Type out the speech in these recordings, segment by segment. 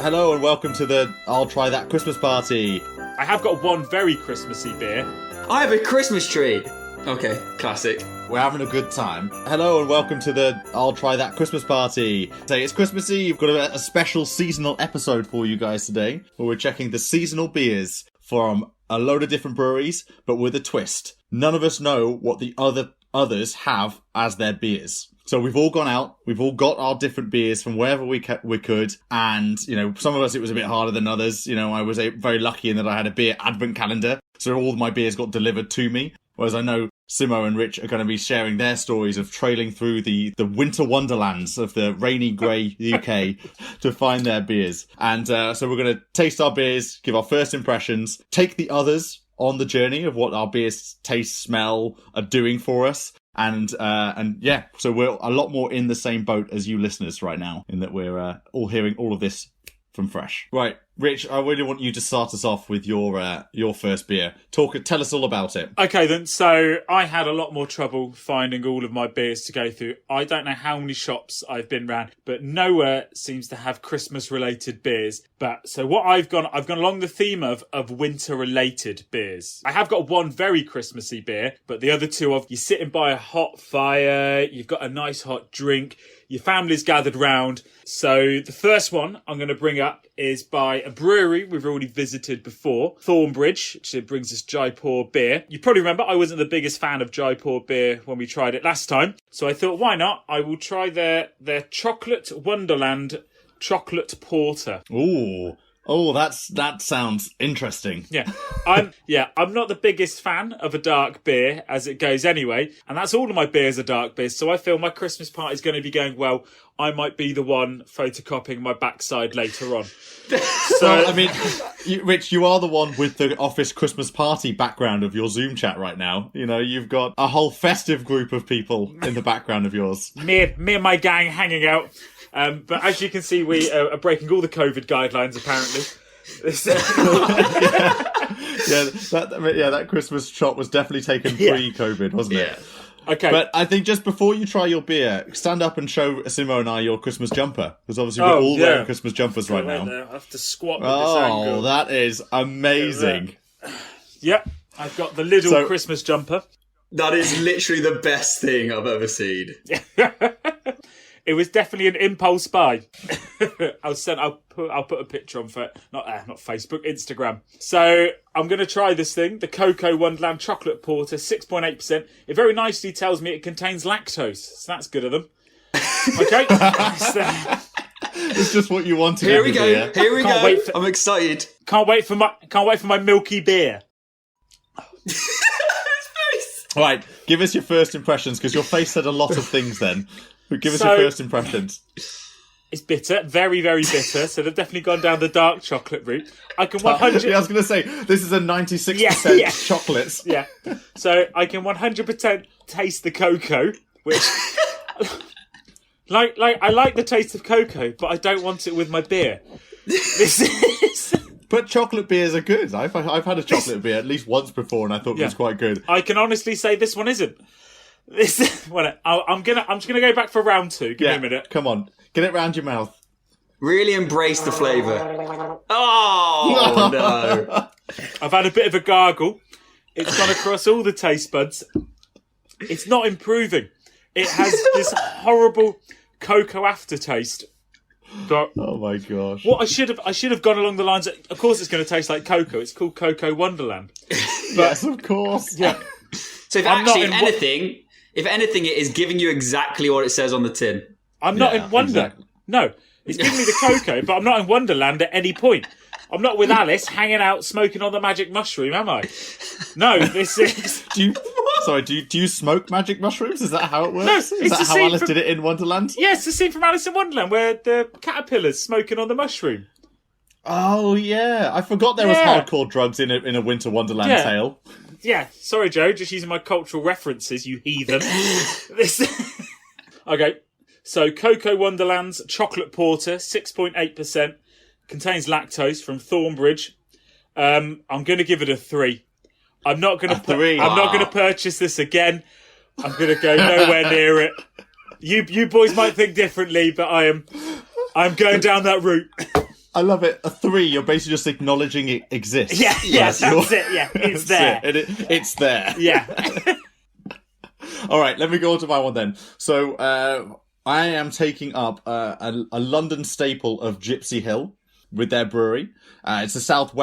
Hello and welcome to the I'll Try That Christmas party. I have got one very Christmassy beer. I have a Christmas tree. Okay, classic. We're having a good time. Hello and welcome to the I'll Try That Christmas party. Say it's Christmassy, you've got a special seasonal episode for you guys today, where we're checking the seasonal beers from a load of different breweries, but with a twist. None of us know what the others have as their beers. So we've all gone out, we've all got our different beers from wherever we could, and, you know, some of us it was a bit harder than others. You know, I was very lucky in that I had a beer advent calendar, so all my beers got delivered to me, whereas I know Simmo and Rich are going to be sharing their stories of trailing through the winter wonderlands of the rainy, grey UK to find their beers. And so we're going to taste our beers, give our first impressions, take the others on the journey of what our beers taste, smell, are doing for us. And yeah, so we're a lot more in the same boat as you listeners right now, in that we're all hearing all of this from fresh. Right, Rich, I really want you to start us off with your first beer. Tell us all about it. Okay then, so I had a lot more trouble finding all of my beers to go through. I don't know how many shops I've been round, but nowhere seems to have Christmas related beers. But so what I've gone along the theme of winter related beers. I have got one very Christmassy beer, but the other two you're sitting by a hot fire, you've got a nice hot drink, your family's gathered round. So the first one I'm going to bring up is by a brewery we've already visited before, Thornbridge, which brings us Jaipur Beer. You probably remember I wasn't the biggest fan of Jaipur Beer when we tried it last time. So I thought, why not? I will try their Chocolate Wonderland Chocolate Porter. Ooh. Oh, that sounds interesting. Yeah, I'm not the biggest fan of a dark beer as it goes anyway, and that's all of my beers are dark beers. So I feel my Christmas party is going to be going well. I might be the one photocopying my backside later on. So well, I mean, Rich, you are the one with the office Christmas party background of your Zoom chat right now. You know, you've got a whole festive group of people in the background of yours. Me and my gang hanging out. But as you can see, we are breaking all the COVID guidelines, apparently. That Christmas shot was definitely taken pre-COVID, wasn't it? Okay. But I think just before you try your beer, stand up and show Simmo and I your Christmas jumper. Because obviously we're all wearing Christmas jumpers right now. I have to squat with this angle. Oh, that is amazing. Yep, I've got the Lidl Christmas jumper. That is literally the best thing I've ever seen. It was definitely an impulse buy. I'll put a picture on not Facebook, Instagram. So I'm going to try this thing, the Cocoa Wonderland Chocolate Porter, 6.8%. It very nicely tells me it contains lactose, so that's good of them. Okay, it's just what you wanted. Here we go. I'm excited. Can't wait for my milky beer. All right, give us your first impressions, because your face said a lot of things then. But give us your first impressions. It's bitter, very, very bitter. So they've definitely gone down the dark chocolate route. I can 100. I was going to say this is a 96% chocolates. Yeah. So I can 100% taste the cocoa, which I like the taste of cocoa, but I don't want it with my beer. This is. But chocolate beers are good. I've had a chocolate beer at least once before, and I thought it was quite good. I can honestly say this one isn't. I'm just gonna go back for round two. Give me a minute. Come on, get it round your mouth. Really embrace the flavour. Oh no! I've had a bit of a gargle. It's gone across all the taste buds. It's not improving. It has this horrible cocoa aftertaste. But oh my gosh! What I should have gone along the lines. Of course, it's going to taste like cocoa. It's called Cocoa Wonderland. Yes, of course. Yeah. So if anything, it is giving you exactly what it says on the tin. I'm not in Wonder. Exactly. No, it's giving me the cocoa, but I'm not in Wonderland at any point. I'm not with Alice hanging out smoking on the magic mushroom, am I? No, this is. Do you smoke magic mushrooms? Is that how it works? No, is that how Alice did it in Wonderland? Yes, it's the scene from Alice in Wonderland where the caterpillar's smoking on the mushroom. Oh yeah, I forgot there was hardcore drugs in a Winter Wonderland tale. Yeah, sorry, Joe, just using my cultural references, you heathen. Okay, so Cocoa Wonderland's Chocolate Porter, 6.8%, contains lactose from Thornbridge. I'm going to give it a 3. I'm not going to purchase this again. I'm going to go nowhere near it. You boys might think differently, but I'm going down that route. I love it. A 3, you're basically just acknowledging it exists. Yeah, yes, that's it. Yeah, it's there. It's there. Yeah. All right, let me go on to my one then. So I am taking up a London staple of Gypsy Hill with their brewery. It's a South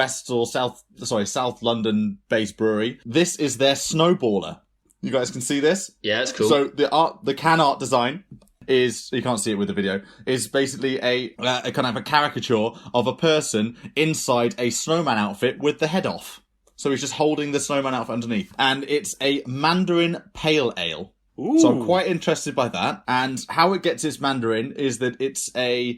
London based brewery. This is their snowballer. You guys can see this? Yeah, it's cool. So the can art design is, you can't see it with the video, is basically a kind of a caricature of a person inside a snowman outfit with the head off. So he's just holding the snowman outfit underneath. And it's a Mandarin Pale Ale. Ooh. So I'm quite interested by that. And how it gets its Mandarin is that it's a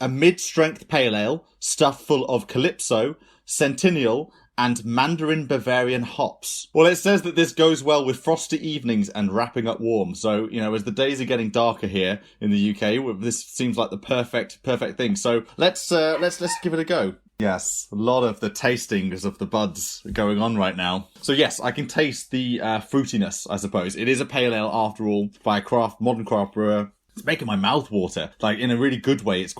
mid-strength pale ale stuffed full of Calypso, Centennial, and Mandarin Bavarian hops. Well, it says that this goes well with frosty evenings and wrapping up warm. So, as the days are getting darker here in the UK, this seems like the perfect thing. So let's give it a go. Yes, a lot of the tastings of the buds going on right now. So yes, I can taste the fruitiness, I suppose. It is a pale ale after all, by a modern craft brewer. It's making my mouth water, like in a really good way. It's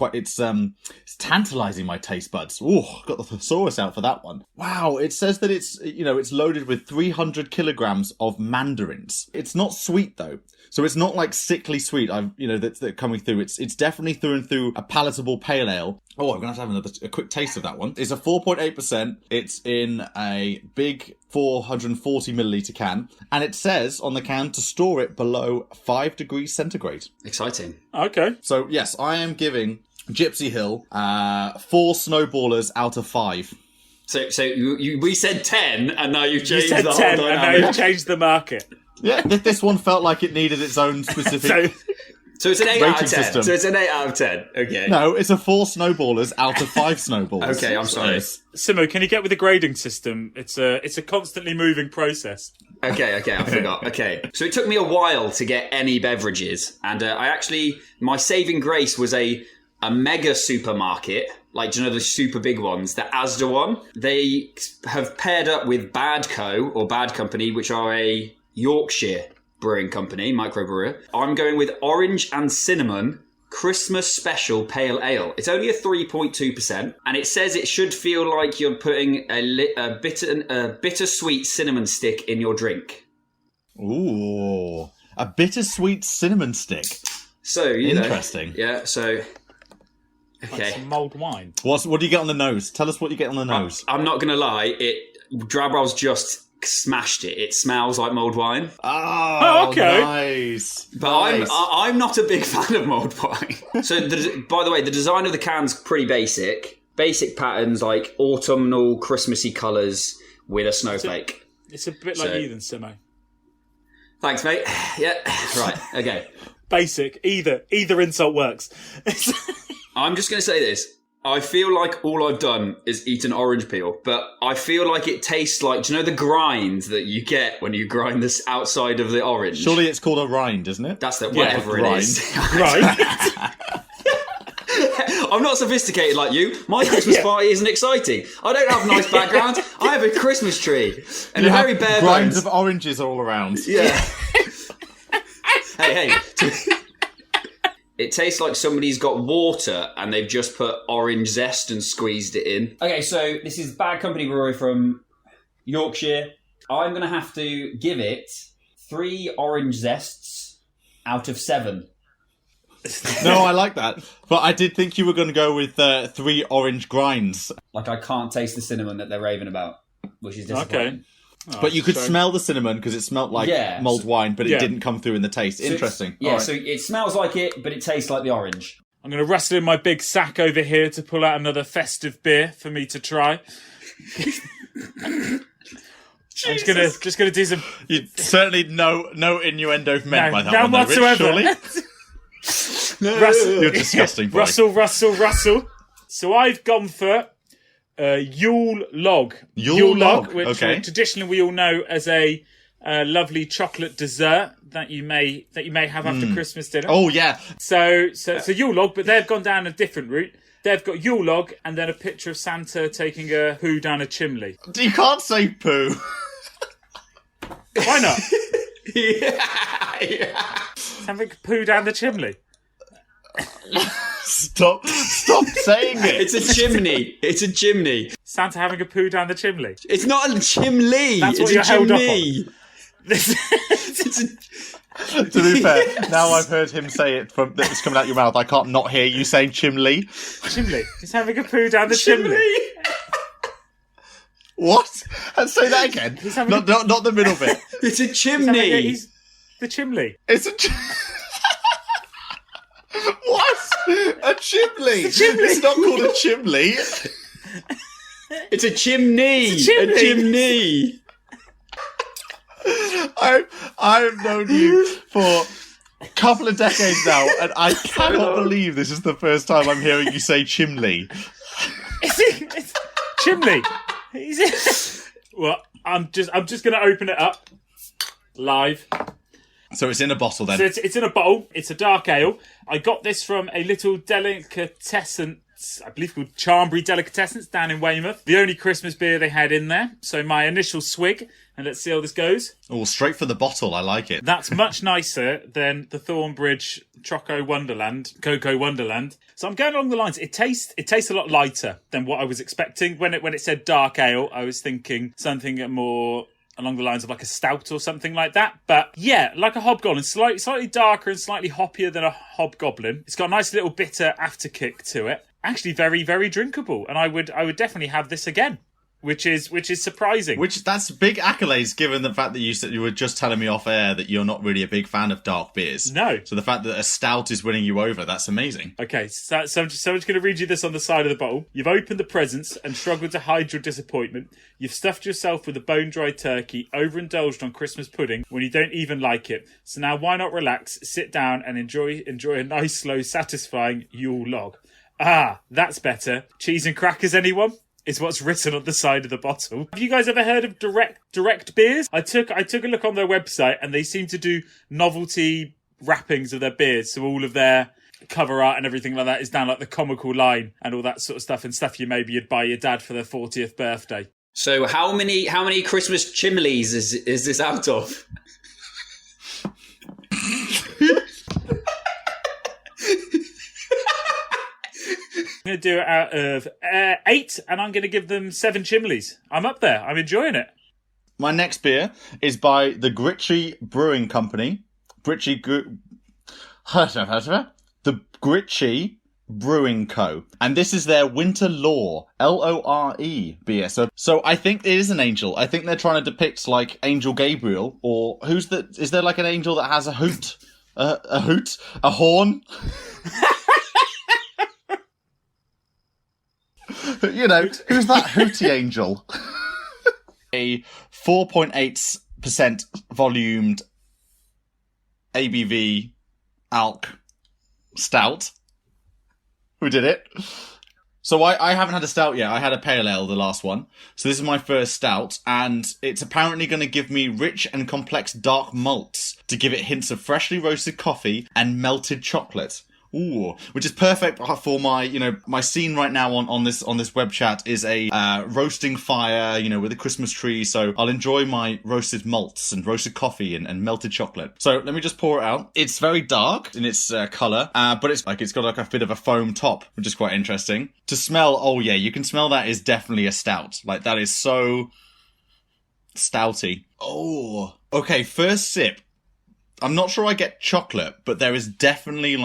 tantalizing my taste buds. Ooh, got the thesaurus out for that one. Wow, it says that it's loaded with 300 kilograms of mandarins. It's not sweet though. So it's not like sickly sweet. That's coming through. It's definitely through and through a palatable pale ale. Oh, I'm gonna have to have a quick taste of that one. It's a 4.8%. It's in a big 440 milliliter can, and it says on the can to store it below 5 degrees centigrade. Exciting. Okay. So yes, I am giving Gypsy Hill 4 snowballers out of 5. So we said 10, and now you've changed You said the 10, whole and now dynamic. you've changed the market. Yeah, this one felt like it needed its own specific. So it's an 8 out of 10. System. So it's an 8 out of 10. Okay. No, it's a 4 snowballers out of 5 snowballs. Okay, I'm sorry. Simmo, can you get with the grading system? It's a constantly moving process. Okay, I forgot. Okay. So it took me a while to get any beverages. And my saving grace was a mega supermarket. Like, do you know the super big ones? The Asda one. They have paired up with Bad Company, which are a Yorkshire brewing company, microbrewer. I'm going with Orange and Cinnamon Christmas Special Pale Ale. It's only a 3.2%, and it says it should feel like you're putting a bittersweet cinnamon stick in your drink. Ooh, a bittersweet cinnamon stick. So, interesting. Yeah, so... Okay. Like some mulled wine. What do you get on the nose? Tell us what you get on the nose. I'm not going to lie, Drabwell's just smashed it. It smells like mulled wine. Oh, okay. Nice. But nice. I'm not a big fan of mulled wine. So, by the way, the design of the can's pretty basic. Basic patterns like autumnal, Christmassy colours with a snowflake. It's a bit like you then, Simmo. Thanks, mate. Yeah, right. Okay. Basic. Either insult works. I'm just going to say this. I feel like all I've done is eat an orange peel, but I feel like it tastes like, do you know the grind that you get when you grind this outside of the orange? Surely it's called a rind, isn't it? That's whatever it is. Right. I'm not sophisticated like you. My Christmas party isn't exciting. I don't have nice backgrounds. I have a Christmas tree and You a have very bare grinds bones. of oranges all around. Yeah. Hey. It tastes like somebody's got water and they've just put orange zest and squeezed it in. Okay, so this is Bad Company Brewery from Yorkshire. I'm going to have to give it 3 orange zests out of 7. No, I like that. But I did think you were going to go with 3 orange grinds. Like, I can't taste the cinnamon that they're raving about, which is disappointing. Okay. Oh, But you could smell the cinnamon because it smelled like mulled wine, but it didn't come through in the taste. Interesting. Yeah, so it smells like it, but it tastes like the orange. I'm going to rustle in my big sack over here to pull out another festive beer for me to try. I'm just gonna do some. Certainly no innuendo meant by that none one, though, Rich, whatsoever. surely? You're disgusting, boy. Russell. So I've gone for Yule Log. Yule Log, which okay. Traditionally we all know as a lovely chocolate dessert that you may have after Christmas dinner. Oh yeah. So Yule Log, but they've gone down a different route. They've got Yule Log and then a picture of Santa taking a poo down a chimney. You can't say poo. Why not? yeah. Something poo down the chimney. Stop saying it. It's a chimney. It's a chimney. Santa having a poo down the chimney. It's not a chimney. That's what it's you're a held up chimney. To be fair, now I've heard him say it it's coming out your mouth. I can't not hear you saying chimney. Chimney. He's having a poo down the chimney. What? And say that again. Not the middle bit. It's a chimney. He's the chimney. It's a what? A chimney. It's not called a chimney. It's a chimney. A chimney. I've known you for a couple of decades now, and I cannot believe this is the first time I'm hearing you say chimney. It's chimney. Well, I'm just going to open it up live. So it's in a bottle then. So it's in a bottle. It's a dark ale. I got this from a little delicatessen, I believe called Charnbury Delicatessens down in Weymouth. The only Christmas beer they had in there. So my initial swig, and let's see how this goes. Oh, straight for the bottle. I like it. That's much nicer than the Thornbridge Choco Wonderland, Cocoa Wonderland. So I'm going along the lines. It tastes a lot lighter than what I was expecting. When it said dark ale, I was thinking something more along the lines of like a stout or something like that. But yeah, like a hobgoblin, slightly darker and slightly hoppier than a hobgoblin. It's got a nice little bitter after kick to it. Actually very, very drinkable. And I would definitely have this again. Which is surprising. That's big accolades given the fact that you said you were just telling me off air that you're not really a big fan of dark beers. No. So the fact that a stout is winning you over, that's amazing. Okay, so I'm just going to read you this on the side of the bottle. You've opened the presents and struggled to hide your disappointment. You've stuffed yourself with a bone-dry turkey, overindulged on Christmas pudding when you don't even like it. So now why not relax, sit down and enjoy a nice, slow, satisfying Yule Log. Ah, that's better. Cheese and crackers, anyone? Is what's written on the side of the bottle. Have you guys ever heard of direct beers? I took a look on their website and they seem to do novelty wrappings of their beers. So all of their cover art and everything like that is down like the comical line and all that sort of stuff, and stuff you'd buy your dad for their 40th birthday. So how many Christmas chimneys is this out of? I'm going to do it out of 8, and I'm going to give them 7 chimneys. I'm up there. I'm enjoying it. My next beer is by the Gritchy Brewing Company. The Gritchy Brewing Co. And this is their Winter Lore, Lore beer. So I think it is an angel. I think they're trying to depict like Angel Gabriel, or is there like an angel that has a hoot? A horn? You know, who's that hooty angel? A 4.8% volumed ABV alc stout. Who did it? So I haven't had a stout yet. I had a pale ale, the last one. So this is my first stout, and it's apparently going to give me rich and complex dark malts to give it hints of freshly roasted coffee and melted chocolate. Ooh, which is perfect for my scene right now on this web chat is a roasting fire, with a Christmas tree. So I'll enjoy my roasted malts and roasted coffee and melted chocolate. So let me just pour it out. It's very dark in its colour, but it's got like a bit of a foam top, which is quite interesting. To smell, oh yeah, you can smell that is definitely a stout. Like that is so stouty. Oh, okay. First sip. I'm not sure I get chocolate, but there is definitely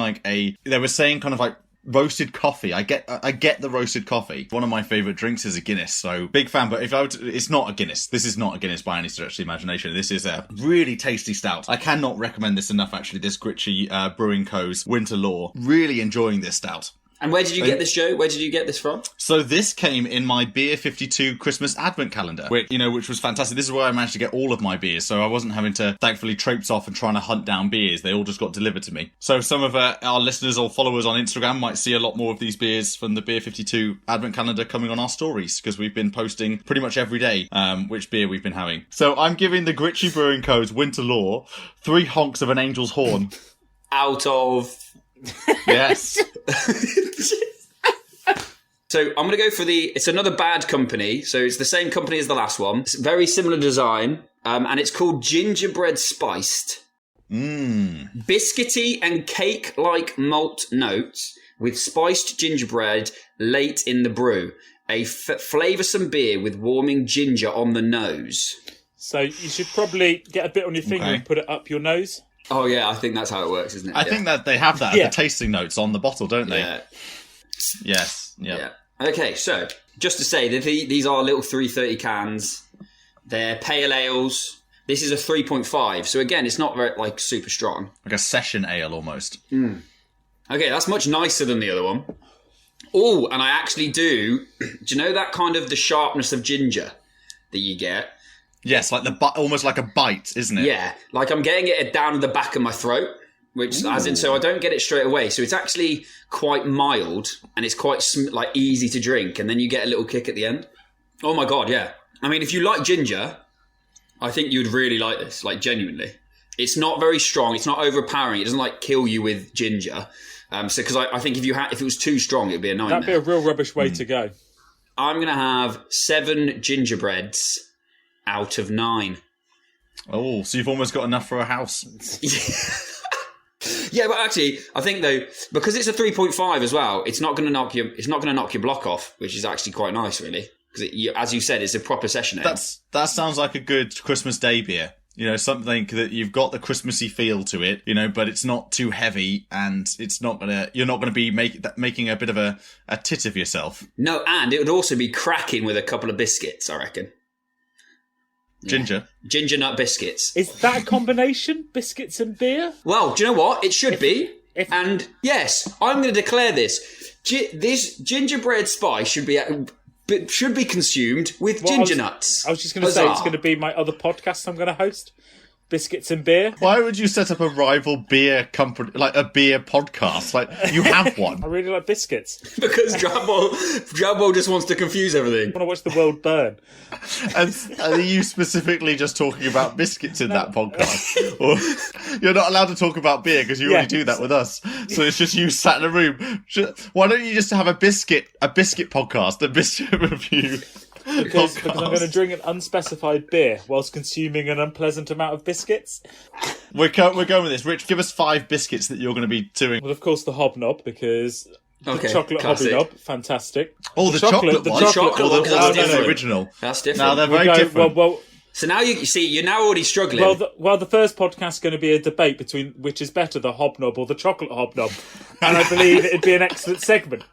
they were saying kind of like roasted coffee. I get the roasted coffee. One of my favourite drinks is a Guinness, so big fan, but it's not a Guinness. This is not a Guinness by any stretch of the imagination. This is a really tasty stout. I cannot recommend this enough, actually, this Gritchy Brewing Co.'s Winter Lore. Really enjoying this stout. And where did you get this, Joe? Where did you get this from? So this came in my Beer 52 Christmas Advent calendar, which was fantastic. This is where I managed to get all of my beers, so I wasn't having to, thankfully, traipse off and trying to hunt down beers. They all just got delivered to me. So some of our listeners or followers on Instagram might see a lot more of these beers from the Beer 52 Advent calendar coming on our stories, because we've been posting pretty much every day which beer we've been having. So I'm giving the Gritchy Brewing Co.'s Winter Lore 3 honks of an angel's horn. Out of... Yes. So I'm going to go for it's another bad company. So it's the same company as the last one. It's very similar design. And it's called Gingerbread Spiced. Biscuity and cake-like malt notes with spiced gingerbread late in the brew. A flavoursome beer with warming ginger on the nose. So you should probably get a bit on your finger and put it up your nose. Oh, yeah, I think that's how it works, isn't it? I think that they have that as the tasting notes on the bottle, don't they? Yeah. Yes. Yep. Yeah. Okay, so just to say that these are little 330 cans. They're pale ales. This is a 3.5, so again, it's not very super strong. Like a session ale almost. Okay, that's much nicer than the other one. Oh, and I actually do. Do you know that kind of the sharpness of ginger that you get? Yes, like almost like a bite, isn't it? Yeah, like I'm getting it down the back of my throat, which as in, so I don't get it straight away. So it's actually quite mild and it's quite easy to drink, and then you get a little kick at the end. Oh my god, yeah. I mean, if you like ginger, I think you'd really like this. Like genuinely, it's not very strong. It's not overpowering. It doesn't kill you with ginger. So because I think if it was too strong, it'd be a nightmare. That'd be a real rubbish way to go. I'm gonna have 7 gingerbreads out of 9. Oh, so you've almost got enough for a house. Yeah, but actually, I think though, because it's a 3.5 as well, it's not going to knock your block off, which is actually quite nice, really. Because as you said, it's a proper session ale. That sounds like a good Christmas Day beer. You know, something that you've got the Christmassy feel to it, you know, but it's not too heavy, and you're not gonna be making a bit of a tit of yourself. No, and it would also be cracking with a couple of biscuits, I reckon. Ginger. Ginger nut biscuits. Is that a combination? Biscuits and beer? Well, do you know what? It should be. And yes, I'm going to declare this. This gingerbread spice should be consumed with ginger nuts. I was just going to say, it's going to be my other podcast I'm going to host. Biscuits and beer. Why would you set up a rival beer company, like a beer podcast? Like, you have one. I really like biscuits. Because Drabble just wants to confuse everything. I want to watch the world burn. And are you specifically just talking about biscuits in that podcast? Or you're not allowed to talk about beer because you already do that with us. So it's just you sat in a room. Why don't you just have a biscuit podcast, a biscuit review? Because I'm going to drink an unspecified beer whilst consuming an unpleasant amount of biscuits. We're going with this. Rich, give us 5 biscuits that you're going to be doing. Well, of course, the hobnob, because the chocolate classic. hobnob, fantastic. Oh, the chocolate one? The chocolate one, that's different. Original. That's different. No, they're very different. Well, so now you're now already struggling. Well, the first podcast is going to be a debate between which is better, the hobnob or the chocolate hobnob. And I believe it'd be an excellent segment.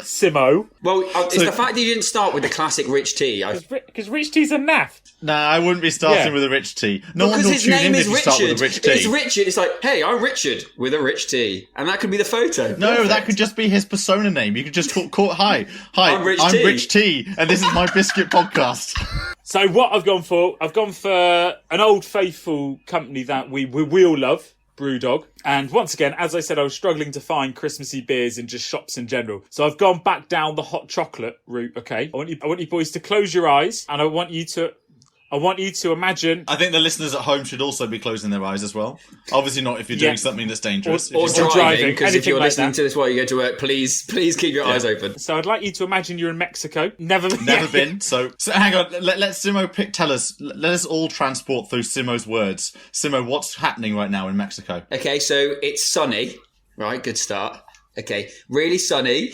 Simmo. Well, it's the fact that you didn't start with the classic rich tea. Because rich tea's a naff. Nah, I wouldn't be starting with a rich tea. No one will tune in if you start with a rich tea. It's Richard. It's like, hey, I'm Richard with a rich tea. And that could be the photo. No, Perfect. That could just be his persona name. You could just call hi, I'm Rich Tea, and this is my biscuit podcast. So what I've gone for an old faithful company that we all love, Brewdog. And once again, as I said, I was struggling to find Christmassy beers in just shops in general. So I've gone back down the hot chocolate route, okay? I want you boys to close your eyes, and I want you to imagine... I think the listeners at home should also be closing their eyes as well. Obviously not if you're doing something that's dangerous. Or driving, because if you're listening to this while you go to work, please keep your eyes open. So I'd like you to imagine you're in Mexico. Never been. So hang on, let Simmo tell us, let us all transport through Simmo's words. Simmo, what's happening right now in Mexico? Okay, so it's sunny. Right, good start. Okay, really sunny.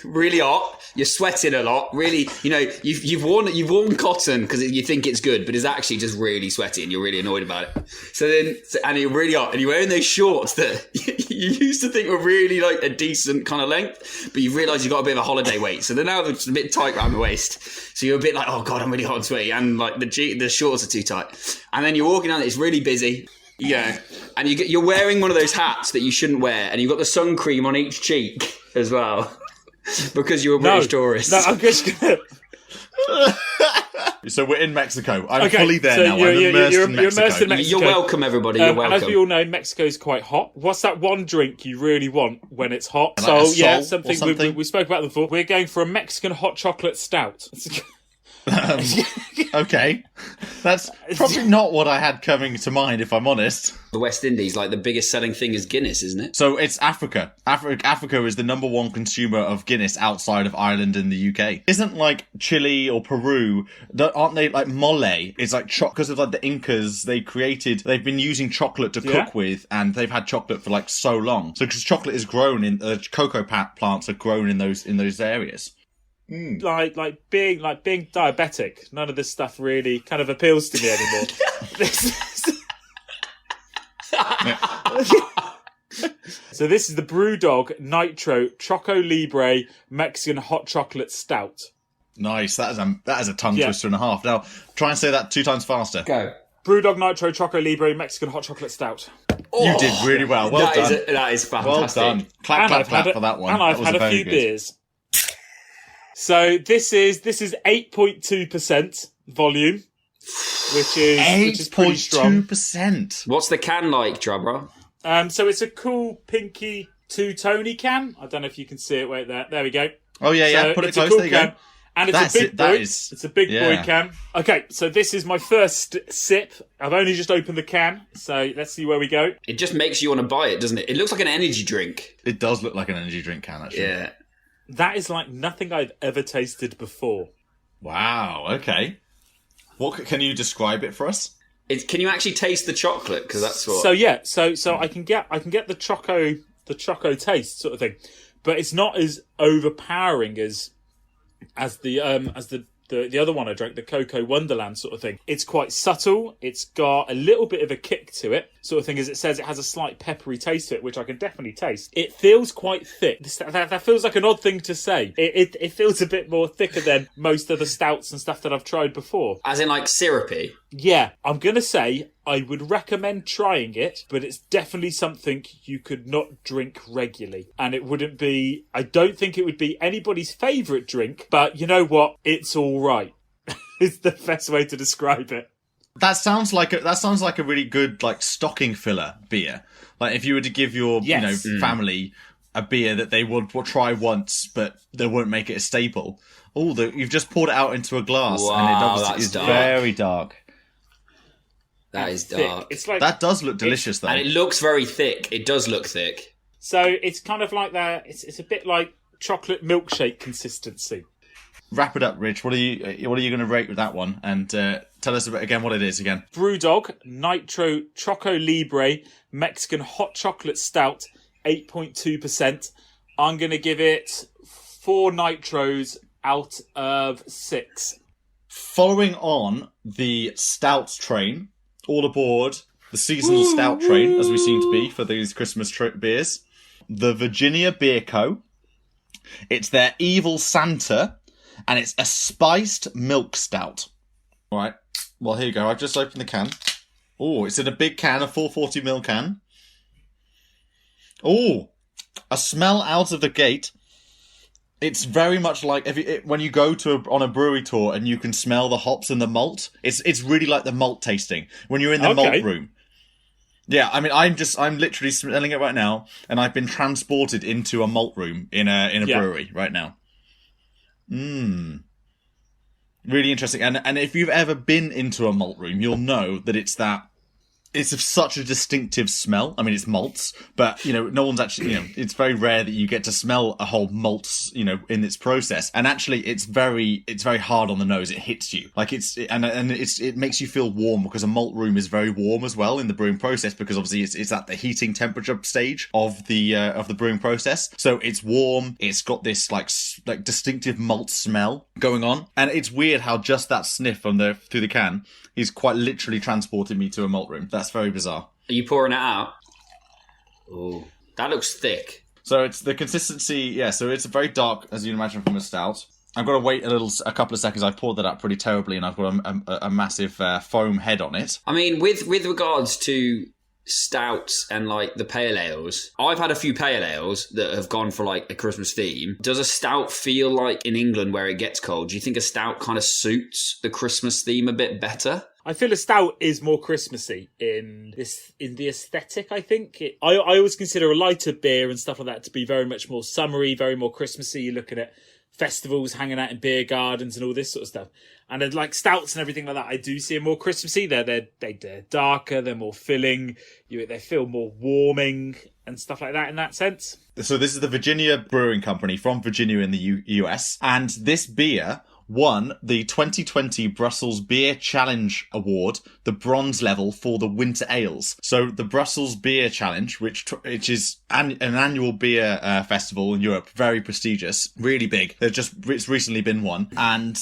Really hot. You're sweating a lot. Really, you've worn cotton because you think it's good, but it's actually just really sweaty, and you're really annoyed about it. And you're really hot, and you're wearing those shorts that you used to think were really a decent kind of length, but you realise you've got a bit of a holiday weight, so they're now just a bit tight around the waist. So you're a bit like, oh god, I'm really hot and sweaty, and the shorts are too tight. And then you're walking down, it's really busy. Yeah, and you're wearing one of those hats that you shouldn't wear, and you've got the sun cream on each cheek as well. Because you're a British tourist. No, I'm just gonna... So we're in Mexico. I'm fully there now. I'm immersed in Mexico. You're welcome, everybody. You're welcome. As we all know, Mexico's quite hot. What's that one drink you really want when it's hot? Like something we spoke about before. We're going for a Mexican hot chocolate stout. Okay. That's probably not what I had coming to mind, if I'm honest. The West Indies, like the biggest selling thing is Guinness, isn't it? So it's Africa. Africa is the number one consumer of Guinness outside of Ireland and the UK. Isn't like Chile or Peru, aren't they like mole? It's like because of like the Incas, they've been using chocolate to cook with, and they've had chocolate for like so long. So because chocolate is grown in, cocoa plants are grown in those areas. Like being diabetic, none of this stuff really kind of appeals to me anymore. So this is the Brewdog Nitro Choco Libre Mexican Hot Chocolate Stout. Nice. That is a tongue twister and a half. Now try and say that 2 times faster. Go. Brewdog Nitro Choco Libre Mexican Hot Chocolate Stout. You did really well. Well done. That is fantastic. Well done. Clap for that one. And I've had a few beers. So this is 8.2% volume, which is pretty strong. 8.2%. What's the can like, Drubber? So it's a cool pinky two-tony can. I don't know if you can see it. Wait there. There we go. Oh yeah. So Put it it's close. a cool There you can. go. And it's a big boy. It's a big boy yeah. can. Okay, so this is my first sip. I've only just opened the can, so let's see where we go. It just makes you want to buy it, doesn't it? It looks like an energy drink. It does look like an energy drink can, actually. Yeah. That is like nothing I've ever tasted before. Wow. Okay. Can you describe it for us? Can you actually taste the chocolate? Because that's what. So I can get the choco taste sort of thing, but it's not as overpowering as the other one I drank, the Cocoa Wonderland sort of thing. It's quite subtle. It's got a little bit of a kick to it, sort of thing, as it says it has a slight peppery taste to it, which I can definitely taste. It feels quite thick. That feels like an odd thing to say. It feels a bit more thicker than most of the stouts and stuff that I've tried before. As in like syrupy? Yeah, I'm going to say I would recommend trying it, but it's definitely something you could not drink regularly. And it wouldn't be, I don't think it would be anybody's favourite drink, but you know what? It's all right. It's the best way to describe it. That sounds like a really good like stocking filler beer. Like if you were to give your family a beer that they will try once, but they won't make it a staple. You've just poured it out into a glass, Wow, and it obviously is dark. very dark. That is Thick. dark. It's like That does look delicious, though. And it looks very thick. It does look thick. so. It's kind of like that. It's a bit like chocolate milkshake consistency. Wrap it up, Rich. What are you going to rate with that one? And tell us again what it is again. Brewdog Nitro Choco Libre Mexican Hot Chocolate Stout, 8.2%. I'm going to give it 4 nitros out of 6. Following on the stout train, all aboard the seasonal stout train, as we seem to be for these Christmas beers, the Virginia Beer Co. It's their Evil Santa, and it's a spiced milk stout. All right. Well, here you go. I've just opened the can. Oh, it's in a big can, a 440ml can. Oh, a smell out of the gate. It's very much like when you go on a brewery tour and you can smell the hops and the malt. It's really like the malt tasting when you're in the malt room. Yeah, I mean, I'm literally smelling it right now, and I've been transported into a malt room in a brewery right now. Really interesting. And if you've ever been into a malt room, you'll know that it's such a distinctive smell. I mean, it's malts, but, no one's actually, it's very rare that you get to smell a whole malts, in its process. And actually, it's very hard on the nose. It hits you. Like it makes you feel warm, because a malt room is very warm as well in the brewing process, because obviously it's at the heating temperature stage of the brewing process. So it's warm. It's got this like distinctive malt smell going on. And it's weird how just that sniff through the can is quite literally transported me to a malt room. That's very bizarre. Are you pouring it out? Oh, that looks thick. So it's the consistency, yeah, so it's very dark, as you'd imagine from a stout. I've got to wait a couple of seconds. I've poured that out pretty terribly, and I've got a massive foam head on it. I mean, with regards to stouts and like the pale ales, I've had a few pale ales that have gone for like a Christmas theme. Does a stout feel like in England where it gets cold? Do you think a stout kind of suits the Christmas theme a bit better? I feel a stout is more Christmassy in the aesthetic, I think. I always consider a lighter beer and stuff like that to be very much more summery, very more Christmassy. You're looking at festivals, hanging out in beer gardens and all this sort of stuff. And then, like, stouts and everything like that, I do see them more Christmassy. They're darker, they're more filling, they feel more warming and stuff like that in that sense. So this is the Virginia Brewing Company from Virginia in the US, and this beer won the 2020 Brussels Beer Challenge Award, the bronze level for the winter ales. So the Brussels Beer Challenge, which is an annual beer festival in Europe, very prestigious, really big. It's recently been won, and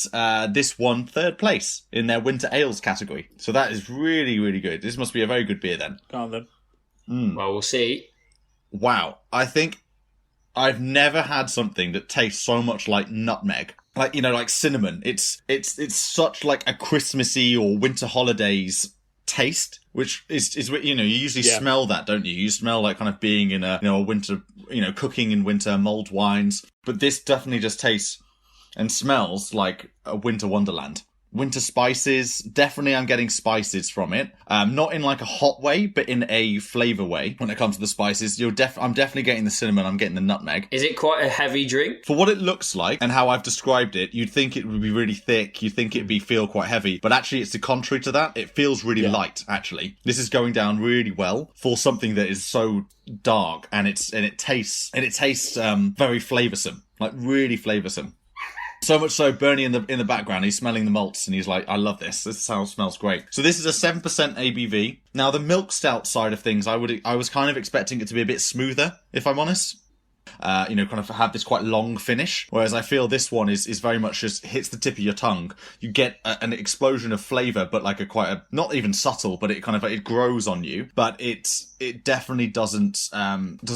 this won third place in their winter ales category. So that is really, really good. This must be a very good beer then. Go on then. Well, we'll see. Wow, I think I've never had something that tastes so much like nutmeg. Like, like cinnamon. It's such like a Christmassy or winter holidays taste, which is you usually smell that, don't you? You smell like kind of being in a winter, cooking in winter, mulled wines. But this definitely just tastes and smells like a winter wonderland. Winter spices, definitely I'm getting spices from it. Not in like a hot way, but in a flavour way. When it comes to the spices, I'm definitely getting the cinnamon, I'm getting the nutmeg. Is it quite a heavy drink? For what it looks like and how I've described it, you'd think it would be really thick, you'd think it'd feel quite heavy, but actually it's the contrary to that. It feels really light, actually. This is going down really well for something that is so dark, and it tastes very flavoursome, like really flavoursome. So much so, Bernie in the background, he's smelling the malts and he's like, I love this. This smells great. So this is a 7% ABV. Now, the milk stout side of things, I was kind of expecting it to be a bit smoother, if I'm honest. Kind of have this quite long finish. Whereas I feel this one is very much just hits the tip of your tongue. You get an explosion of flavour, but like not even subtle, but it grows on you. But it definitely doesn't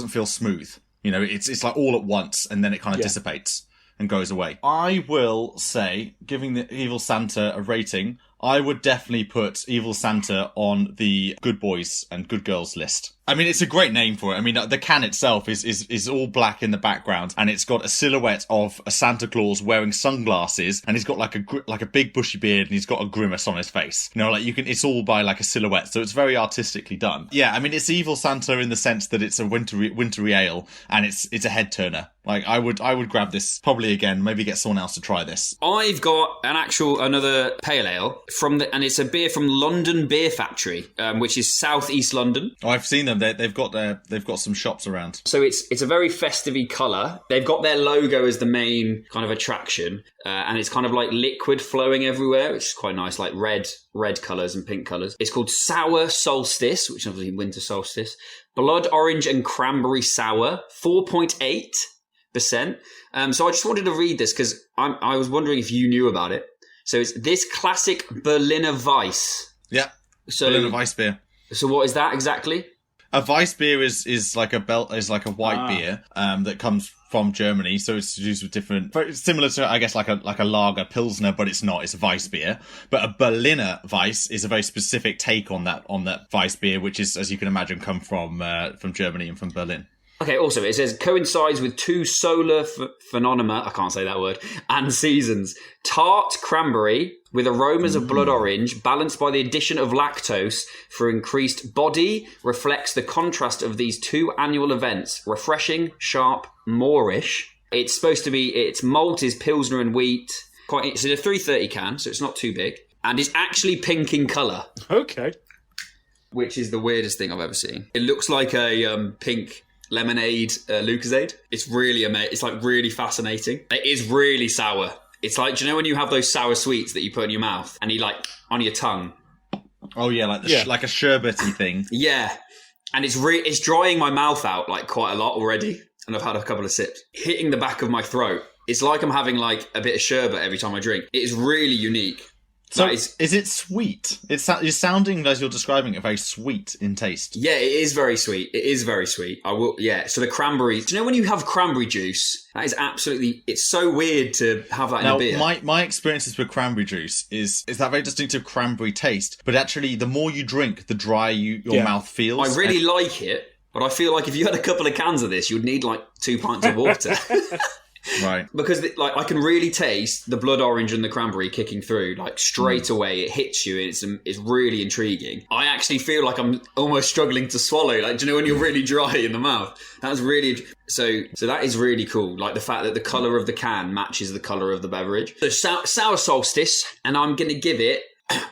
feel smooth. It's like all at once, and then it kind of dissipates and goes away. I will say, giving the Evil Santa a rating, I would definitely put Evil Santa on the good boys and good girls list. I mean, it's a great name for it. I mean, the can itself is all black in the background, and it's got a silhouette of a Santa Claus wearing sunglasses, and he's got like a big bushy beard, and he's got a grimace on his face. It's all by like a silhouette, so it's very artistically done. Yeah, I mean, it's Evil Santa in the sense that it's a wintry ale, and it's a head turner. Like, I would grab this probably again, maybe get someone else to try this. I've got another pale ale and it's a beer from London Beer Factory, which is southeast London. Oh, I've seen them. They've got some shops around. So it's a very festive-y colour. They've got their logo as the main kind of attraction, and it's kind of like liquid flowing everywhere, which is quite nice, like red colours and pink colours. It's called Sour Solstice, which is obviously winter solstice. Blood orange and cranberry sour, 4.8%. So I just wanted to read this because I was wondering if you knew about it. So it's this classic Berliner Weiss. Yeah, Berliner Weiss beer. So what is that exactly? A Weiss beer is like a white beer that comes from Germany, so it's used with different, similar to I guess like a lager pilsner, but it's not. It's a Weiss beer. But a Berliner Weiss is a very specific take on that Weiss beer, which is, as you can imagine, come from Germany and from Berlin. Okay, also, it says, coincides with two solar phenomena, I can't say that word, and seasons. Tart cranberry with aromas of blood orange, balanced by the addition of lactose for increased body, reflects the contrast of these two annual events. Refreshing, sharp, moreish. It's supposed to be, its malt is Pilsner and wheat. It's in a 330 can, so it's not too big. And it's actually pink in colour. Okay. Which is the weirdest thing I've ever seen. It looks like a pink lemonade Lucozade. It's really amazing. It's like really fascinating. It is really sour. It's like, do you know when you have those sour sweets that you put in your mouth and you like on your tongue? Oh yeah, like like a sherbety thing. Yeah, and it's drying my mouth out like quite a lot already, and I've had a couple of sips, hitting the back of my throat. It's like I'm having like a bit of sherbet every time I drink. It is really unique. So is it sweet? You're sounding, as you're describing it, very sweet in taste. Yeah, it is very sweet. It is very sweet. So the cranberry. Do you know when you have cranberry juice? That is absolutely. It's so weird to have that in a beer. My experiences with cranberry juice is that very distinctive cranberry taste. But actually, the more you drink, the drier your mouth feels. I really like it, but I feel like if you had a couple of cans of this, you'd need like 2 pints of water. Right. Because I can really taste the blood orange and the cranberry kicking through, like straight away. It hits you. It's really intriguing. I actually feel like I'm almost struggling to swallow. Like, do you know when you're really dry in the mouth? That's really... So that is really cool. Like the fact that the colour of the can matches the colour of the beverage. So sour Solstice, and I'm going to give it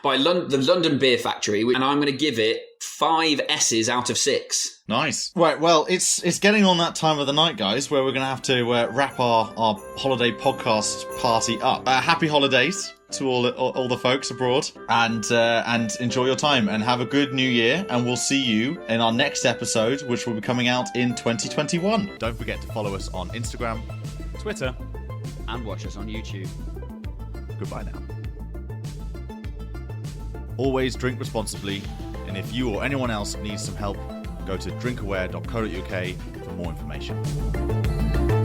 by the London Beer Factory, and I'm going to give it 5 S's out of 6. Nice. Right, well, it's getting on that time of the night, guys, where we're going to have to wrap our holiday podcast party up. Happy holidays to all the folks abroad, and enjoy your time, and have a good new year, and we'll see you in our next episode, which will be coming out in 2021. Don't forget to follow us on Instagram, Twitter, and watch us on YouTube. Goodbye now. Always drink responsibly, and if you or anyone else needs some help, go to drinkaware.co.uk for more information.